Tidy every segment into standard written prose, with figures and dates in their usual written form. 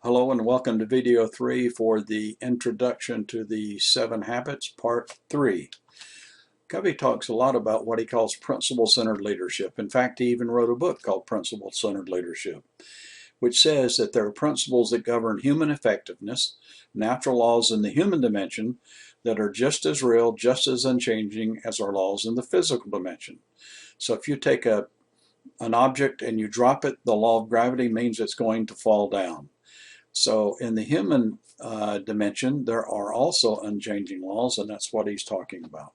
Hello and welcome to video 3 for the introduction to the 7 Habits, part 3. Covey talks a lot about what he calls principle-centered leadership. In fact, he even wrote a book called Principle-Centered Leadership, which says that there are principles that govern human effectiveness, natural laws in the human dimension that are just as real, just as unchanging as our laws in the physical dimension. So if you take an object and you drop it, the law of gravity means it's going to fall down. So in the human dimension, there are also unchanging laws, and that's what he's talking about.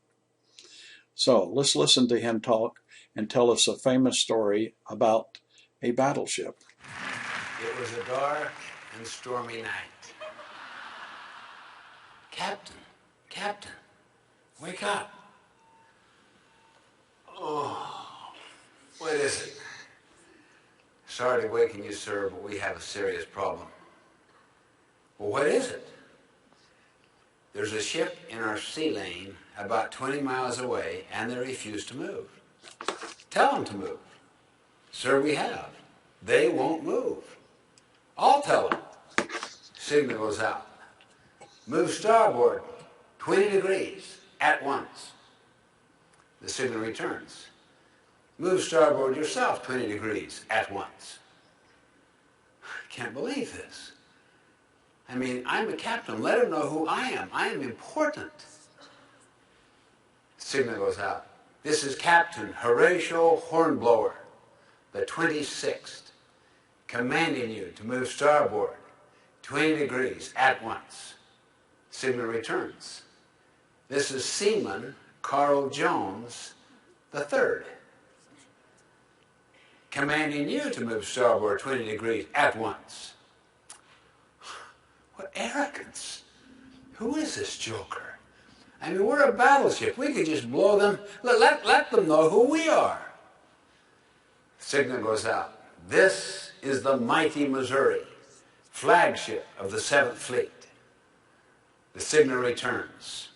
So let's listen to him talk and tell us a famous story about a battleship. It was a dark and stormy night. Captain, wake up. Oh, what is it? Sorry to waken you, sir, but we have a serious problem. Well, what is it? There's a ship in our sea lane about 20 miles away, and they refuse to move. Tell them to move. Sir, we have. They won't move. I'll tell them. Signal goes out. Move starboard 20 degrees at once. The signal returns. Move starboard yourself 20 degrees at once. I can't believe this. I mean, I'm a captain. Let them know who I am. I am important. Signal goes out. This is Captain Horatio Hornblower, the 26th, commanding you to move starboard 20 degrees at once. Signal returns. This is Seaman Carl Jones, the 3rd, commanding you to move starboard 20 degrees at once. What arrogance. Who is this joker? I mean, we're a battleship. We could just blow them. Let them know who we are. Signal goes out. This is the mighty Missouri, flagship of the 7th Fleet. The signal returns.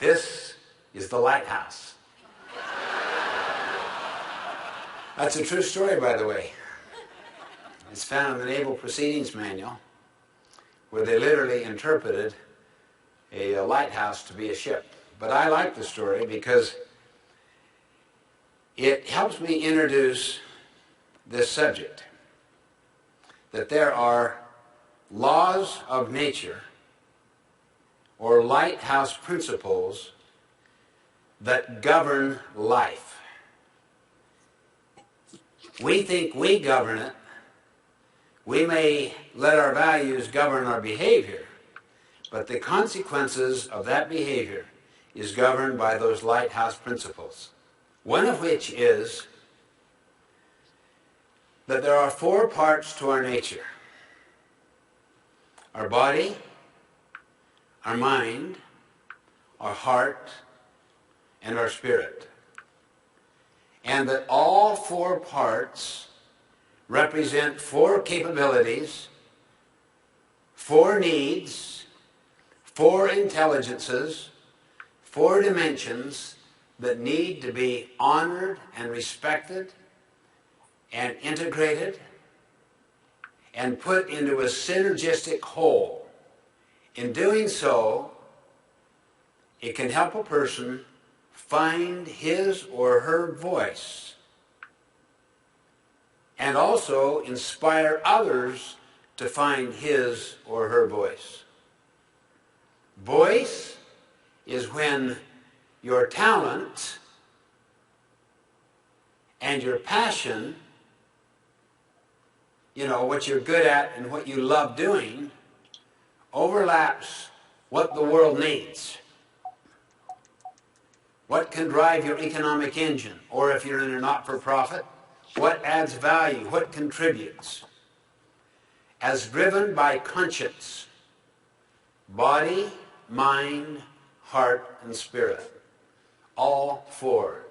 This is the lighthouse. That's a true story, by the way. It's found in the Naval Proceedings Manual, where they literally interpreted a lighthouse to be a ship. But I like the story because it helps me introduce this subject, that there are laws of nature or lighthouse principles that govern life. We think we govern it. We may let our values govern our behavior, but the consequences of that behavior is governed by those lighthouse principles. One of which is that there are 4 parts to our nature: our body, our mind, our heart, and our spirit. And that all 4 parts represent 4 capabilities, 4 needs, 4 intelligences, 4 dimensions that need to be honored and respected and integrated and put into a synergistic whole. In doing so, it can help a person find his or her voice and also inspire others to find his or her voice. Voice is when your talent and your passion, what you're good at and what you love doing, overlaps what the world needs. What can drive your economic engine? Or if you're in a not-for-profit, what adds value? What contributes? As driven by conscience, body, mind, heart, and spirit, all 4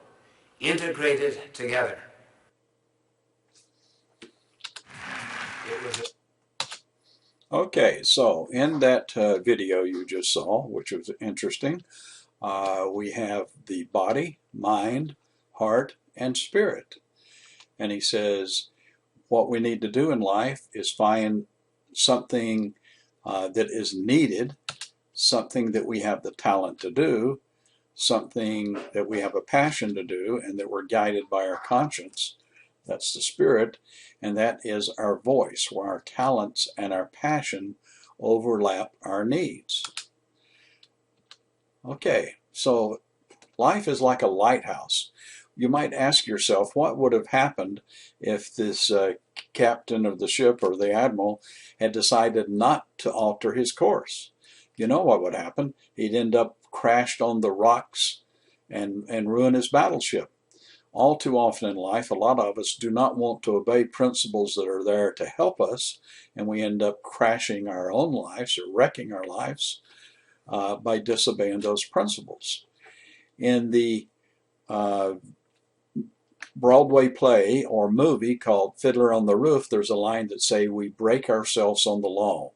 integrated together. Okay, so in that video you just saw, which was interesting, we have the body, mind, heart, and spirit. And he says what we need to do in life is find something that is needed, something that we have the talent to do, something that we have a passion to do, and that we're guided by our conscience. That's the spirit, and that is our voice, where our talents and our passion overlap our needs. Okay, so life is like a lighthouse. You might ask yourself, what would have happened if this captain of the ship or the admiral had decided not to alter his course? You know what would happen. He'd end up crashed on the rocks and ruin his battleship. All too often in life, a lot of us do not want to obey principles that are there to help us, and we end up crashing our own lives or wrecking our lives by disobeying those principles. In the Broadway play or movie called Fiddler on the Roof, there's a line that says, we break ourselves on the law.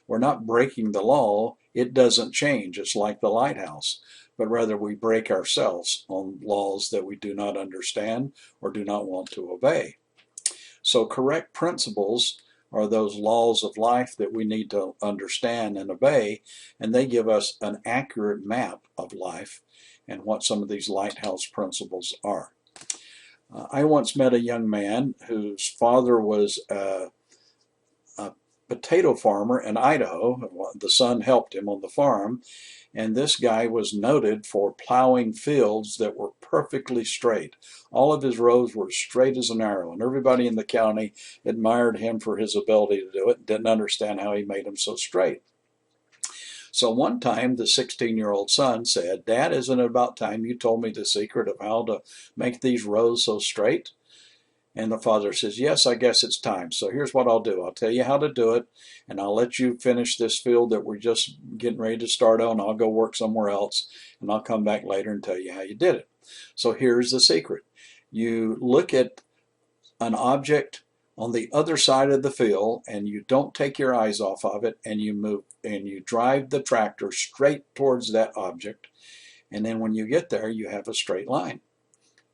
We're not breaking the law. It doesn't change. It's like the lighthouse. But rather we break ourselves on laws that we do not understand or do not want to obey. So correct principles are those laws of life that we need to understand and obey, and they give us an accurate map of life and what some of these lighthouse principles are. I once met a young man whose father was a potato farmer in Idaho. The son helped him on the farm, and this guy was noted for plowing fields that were perfectly straight. All of his rows were straight as an arrow, and everybody in the county admired him for his ability to do it and didn't understand how he made them so straight. So one time the 16-year-old son said, Dad, isn't it about time you told me the secret of how to make these rows so straight? And the father says, yes, I guess it's time. So here's what I'll do. I'll tell you how to do it, and I'll let you finish this field that we're just getting ready to start on. I'll go work somewhere else, and I'll come back later and tell you how you did it. So here's the secret. You look at an object on the other side of the field, and you don't take your eyes off of it, and you move and you drive the tractor straight towards that object, and then when you get there, you have a straight line.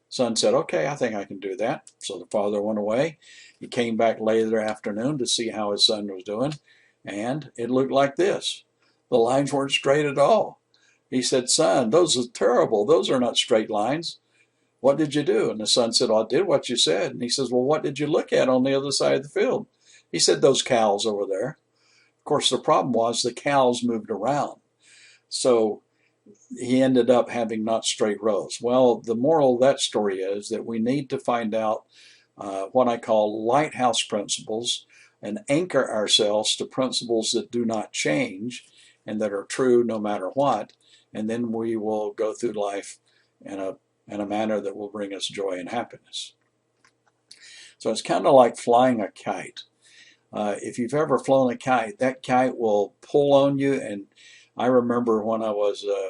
Son said, okay, I think I can do that. So the father went away. He came back later afternoon to see how his son was doing, and it looked like this. The lines weren't straight at all. He said, son, those are terrible. Those are not straight lines. What did you do? And the son said, I did what you said. And he says, well, what did you look at on the other side of the field? He said, those cows over there. Of course, the problem was the cows moved around. So he ended up having not straight rows. Well, the moral of that story is that we need to find out what I call lighthouse principles and anchor ourselves to principles that do not change and that are true no matter what. And then we will go through life in a manner that will bring us joy and happiness. So it's kind of like flying a kite. If you've ever flown a kite, that kite will pull on you. And I remember when I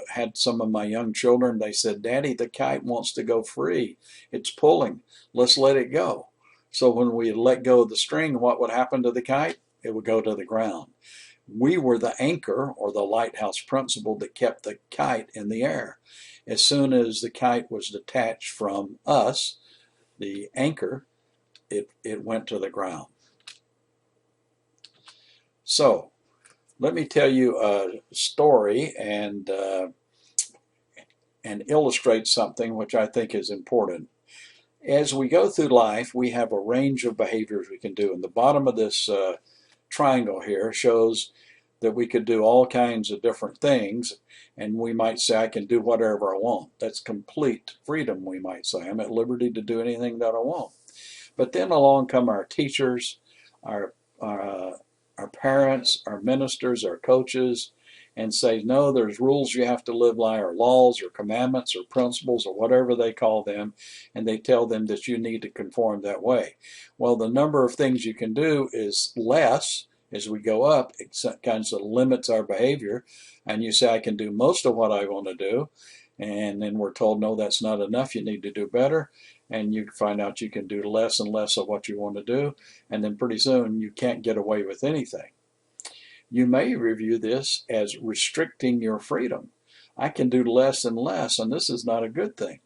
had some of my young children, they said, Daddy, the kite wants to go free. It's pulling. Let's let it go. So when we let go of the string, what would happen to the kite? It would go to the ground. We were the anchor or the lighthouse principle that kept the kite in the air. As soon as the kite was detached from us, the anchor, it went to the ground. So let me tell you a story and illustrate something which I think is important. As we go through life, we have a range of behaviors we can do. And the bottom of this triangle here shows that we could do all kinds of different things, and we might say, I can do whatever I want. That's complete freedom, we might say. I'm at liberty to do anything that I want. But then along come our teachers, our parents, our ministers, our coaches, and say, no, there's rules you have to live by, or laws, or commandments, or principles, or whatever they call them, and they tell them that you need to conform that way. Well, the number of things you can do is less as we go up. It kind of limits our behavior, and you say, I can do most of what I want to do, and then we're told, no, that's not enough, you need to do better, and you find out you can do less and less of what you want to do, and then pretty soon you can't get away with anything. You may review this as restricting your freedom. I can do less and less, and this is not a good thing.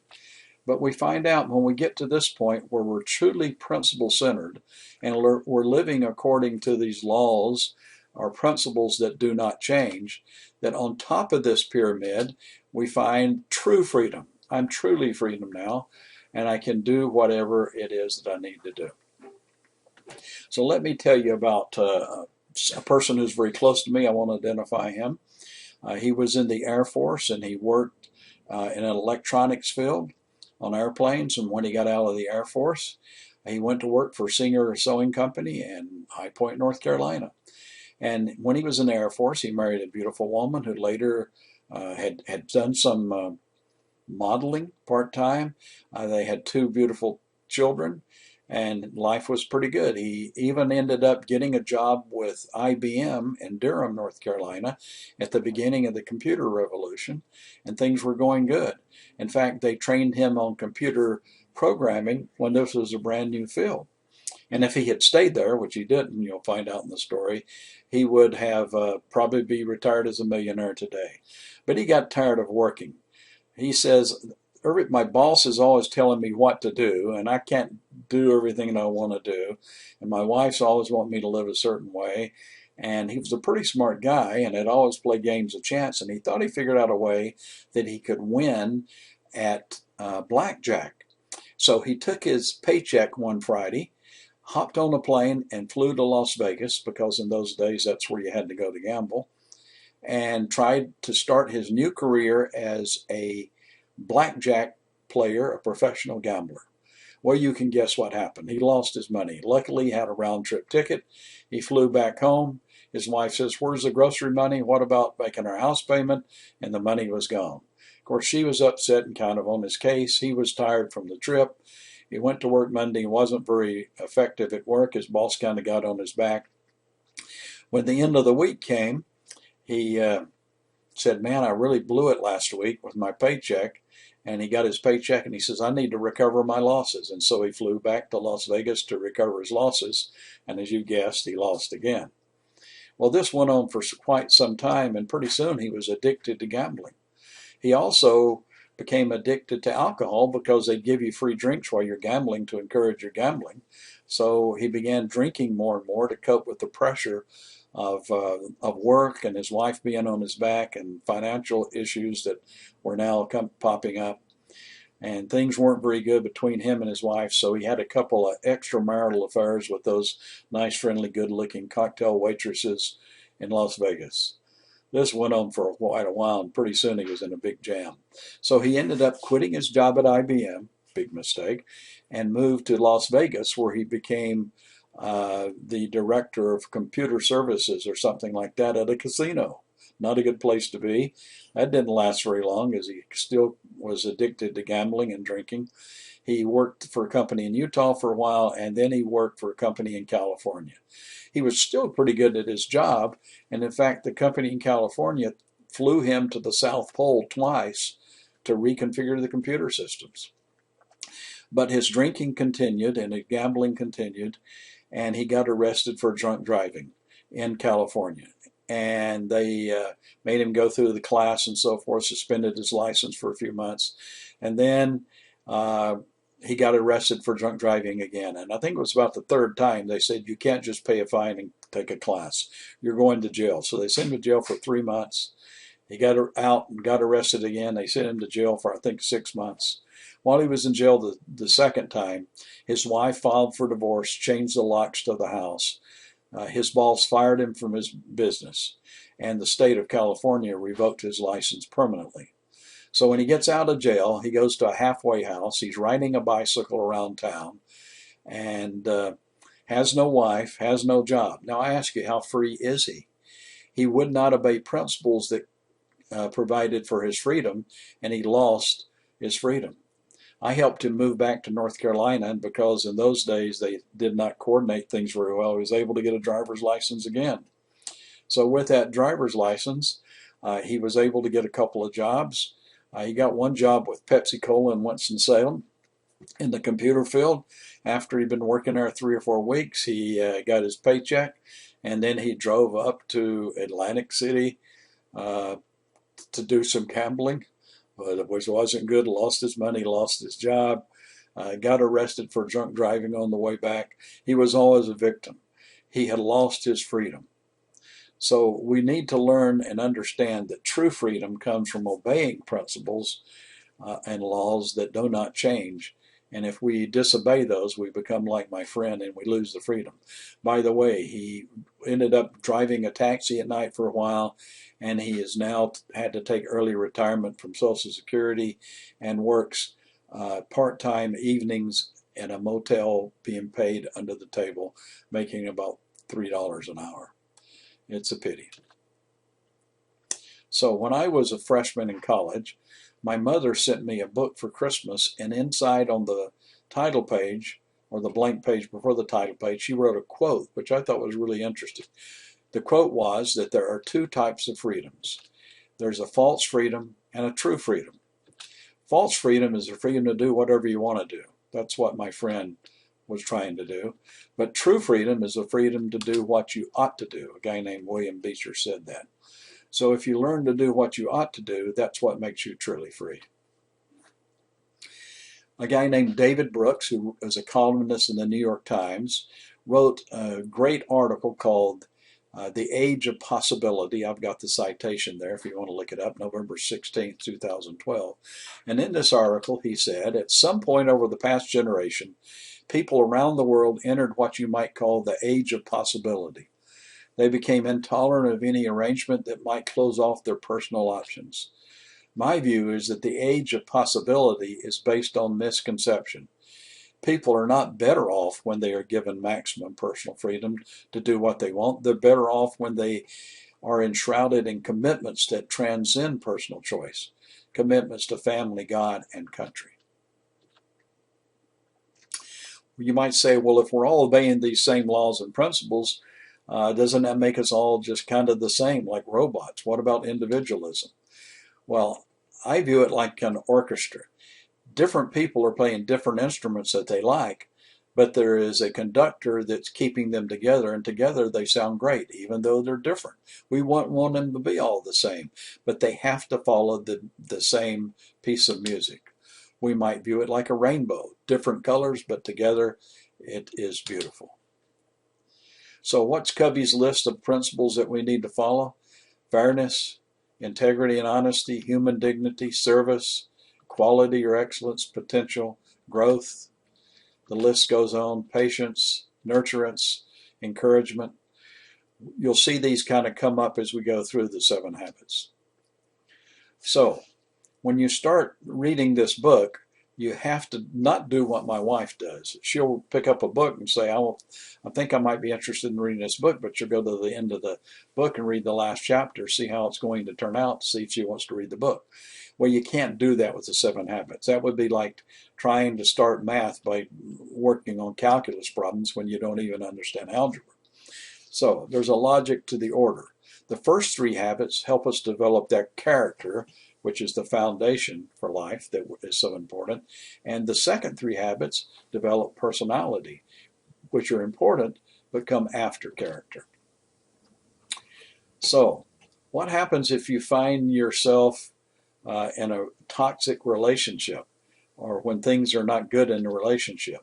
But we find out when we get to this point where we're truly principle centered and we're living according to these laws or principles that do not change, that on top of this pyramid, we find true freedom. I'm truly freedom now, and I can do whatever it is that I need to do. So let me tell you about a person who's very close to me. I want to identify him. He was in the Air Force, and he worked in an electronics field on airplanes. And when he got out of the Air Force, he went to work for Singer Sewing Company in High Point, North Carolina. And when he was in the Air Force, he married a beautiful woman who later had done some modeling part-time. They had two beautiful children, and life was pretty good. He even ended up getting a job with IBM in Durham, North Carolina, at the beginning of the computer revolution, and things were going good. In fact, they trained him on computer programming when this was a brand new field. And if he had stayed there, which he didn't, you'll find out in the story, he would have probably be retired as a millionaire today. But he got tired of working. He says, my boss is always telling me what to do, and I can't do everything that I want to do. And my wife's always wanting me to live a certain way. And he was a pretty smart guy and had always played games of chance. And he thought he figured out a way that he could win at blackjack. So he took his paycheck one Friday, hopped on a plane, and flew to Las Vegas, because in those days that's where you had to go to gamble, and tried to start his new career as a blackjack player, a professional gambler. Well, you can guess what happened. He lost his money. Luckily, he had a round-trip ticket. He flew back home. His wife says, "Where's the grocery money? What about making our house payment?" And the money was gone. Of course, she was upset and kind of on his case. He was tired from the trip. He went to work Monday. He wasn't very effective at work. His boss kind of got on his back. When the end of the week came, he said, "Man, I really blew it last week with my paycheck." And he got his paycheck, and he says, "I need to recover my losses." And so he flew back to Las Vegas to recover his losses. And as you guessed, he lost again. Well, this went on for quite some time, and pretty soon he was addicted to gambling. He also became addicted to alcohol, because they give you free drinks while you're gambling to encourage your gambling. So he began drinking more and more to cope with the pressure of work and his wife being on his back and financial issues that were now popping up. And things weren't very good between him and his wife, so he had a couple of extramarital affairs with those nice, friendly, good-looking cocktail waitresses in Las Vegas. This went on for quite a while, and pretty soon he was in a big jam. So he ended up quitting his job at IBM, big mistake, and moved to Las Vegas, where he became the director of computer services or something like that at a casino. Not a good place to be. That didn't last very long, as he still was addicted to gambling and drinking. He worked for a company in Utah for a while, and then he worked for a company in California. He was still pretty good at his job, and in fact, the company in California flew him to the South Pole twice to reconfigure the computer systems. But his drinking continued and his gambling continued, and he got arrested for drunk driving in California. And they made him go through the class and so forth, suspended his license for a few months. And then he got arrested for drunk driving again. And I think it was about the third time they said, "You can't just pay a fine and take a class. You're going to jail." So they sent him to jail for 3 months. He got out and got arrested again. They sent him to jail for, I think, 6 months. While he was in jail the second time, his wife filed for divorce, changed the locks to the house. His boss fired him from his business, and the state of California revoked his license permanently. So when he gets out of jail, he goes to a halfway house. He's riding a bicycle around town, and has no wife, has no job. Now I ask you, how free is he? He would not obey principles that provided for his freedom, and he lost his freedom. I helped him move back to North Carolina, and because in those days they did not coordinate things very well, he was able to get a driver's license again. So with that driver's license, he was able to get a couple of jobs. He got one job with Pepsi-Cola in Winston-Salem in the computer field. After he'd been working there 3 or 4 weeks, he got his paycheck, and then he drove up to Atlantic City to do some gambling. which wasn't good, lost his money, lost his job, got arrested for drunk driving on the way back. He was always a victim. He had lost his freedom. So we need to learn and understand that true freedom comes from obeying principles and laws that do not change. And if we disobey those, we become like my friend and we lose the freedom. By the way, he ended up driving a taxi at night for a while, and he has now had to take early retirement from Social Security and works part-time evenings in a motel being paid under the table, making about $3 an hour. It's a pity. So when I was a freshman in college, my mother sent me a book for Christmas, and inside on the title page, or the blank page before the title page, she wrote a quote, which I thought was really interesting. The quote was that there are two types of freedoms. There's a false freedom and a true freedom. False freedom is the freedom to do whatever you want to do. That's what my friend was trying to do. But true freedom is the freedom to do what you ought to do. A guy named William Beecher said that. So if you learn to do what you ought to do, that's what makes you truly free. A guy named David Brooks, who is a columnist in the New York Times, wrote a great article called The Age of Possibility. I've got the citation there if you want to look it up, November 16, 2012. And in this article, he said, at some point over the past generation, people around the world entered what you might call the age of possibility. They became intolerant of any arrangement that might close off their personal options. My view is that the age of possibility is based on misconception. People are not better off when they are given maximum personal freedom to do what they want. They're better off when they are enshrouded in commitments that transcend personal choice, commitments to family, God, and country. You might say, well, if we're all obeying these same laws and principles, doesn't that make us all just kind of the same, like robots? What about individualism? Well, I view it like an orchestra. Different people are playing different instruments that they like, but there is a conductor that's keeping them together, and together they sound great, even though they're different. We want them to be all the same, but they have to follow the same piece of music. We might view it like a rainbow, different colors, but together it is beautiful. So what's Covey's list of principles that we need to follow? Fairness, integrity and honesty, human dignity, service, quality or excellence, potential, growth. The list goes on. Patience, nurturance, encouragement. You'll see these kind of come up as we go through the 7 habits. So when you start reading this book, you have to not do what my wife does. She'll pick up a book and say, I think I might be interested in reading this book, but she'll go to the end of the book and read the last chapter, see how it's going to turn out, see if she wants to read the book. Well, you can't do that with the 7 habits. That would be like trying to start math by working on calculus problems when you don't even understand algebra. So there's a logic to the order. The first 3 habits help us develop that character, which is the foundation for life that is so important. And the second 3 habits develop personality, which are important but come after character. So what happens if you find yourself in a toxic relationship, or when things are not good in a relationship?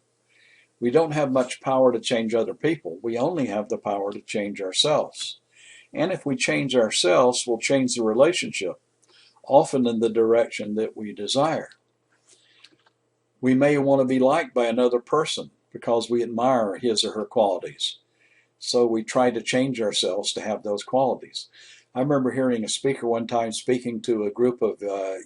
We don't have much power to change other people. We only have the power to change ourselves. And if we change ourselves, we'll change the relationship, often in the direction that we desire. We may want to be liked by another person because we admire his or her qualities. So we try to change ourselves to have those qualities. I remember hearing a speaker one time speaking to a group of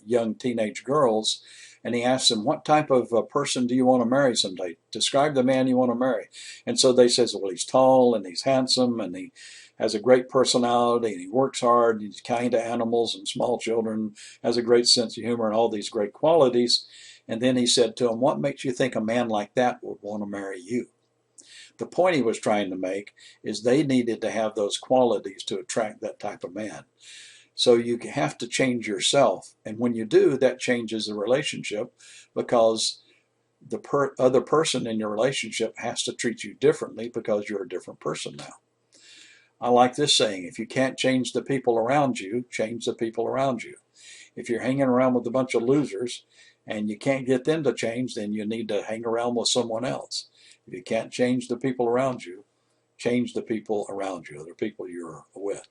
young teenage girls, and he asked them, what type of person do you want to marry someday? Describe the man you want to marry. And so they said, well, he's tall and he's handsome and he has a great personality and he works hard, he's kind to animals and small children, has a great sense of humor and all these great qualities. And then he said to them, what makes you think a man like that would want to marry you? The point he was trying to make is they needed to have those qualities to attract that type of man. So you have to change yourself. And when you do, that changes the relationship, because the other person in your relationship has to treat you differently because you're a different person now. I like this saying, if you can't change the people around you, change the people around you. If you're hanging around with a bunch of losers and you can't get them to change, then you need to hang around with someone else. If you can't change the people around you, change the people around you, the people you're with.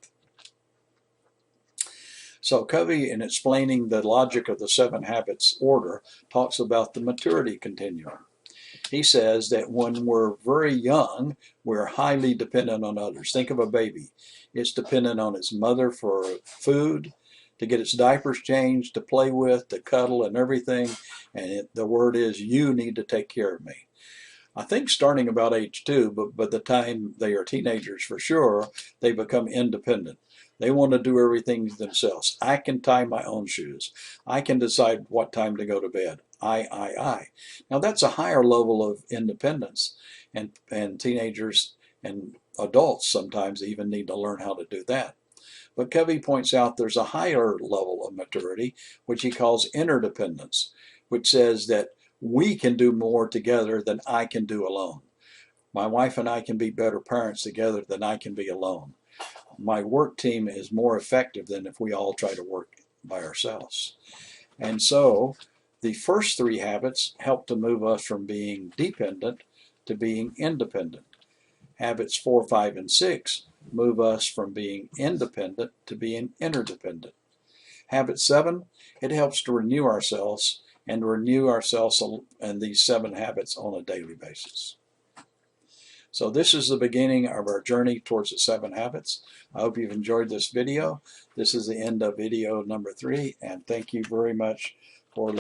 So Covey, in explaining the logic of the 7 habits order, talks about the maturity continuum. He says that when we're very young, we're highly dependent on others. Think of a baby. It's dependent on its mother for food, to get its diapers changed, to play with, to cuddle and everything. And the word is, you need to take care of me. I think starting about age 2, but by the time they are teenagers for sure, they become independent. They want to do everything themselves. I can tie my own shoes. I can decide what time to go to bed. I. Now that's a higher level of independence, and teenagers and adults sometimes even need to learn how to do that. But Covey points out there's a higher level of maturity, which he calls interdependence, which says that we can do more together than I can do alone. My wife and I can be better parents together than I can be alone. My work team is more effective than if we all try to work by ourselves. And so the first 3 habits help to move us from being dependent to being independent. Habits 4, 5, and 6 move us from being independent to being interdependent. Habit 7, it helps to renew ourselves and these 7 habits on a daily basis. So this is the beginning of our journey towards the 7 habits. I hope you've enjoyed this video. This is the end of video number 3, and thank you very much for listening.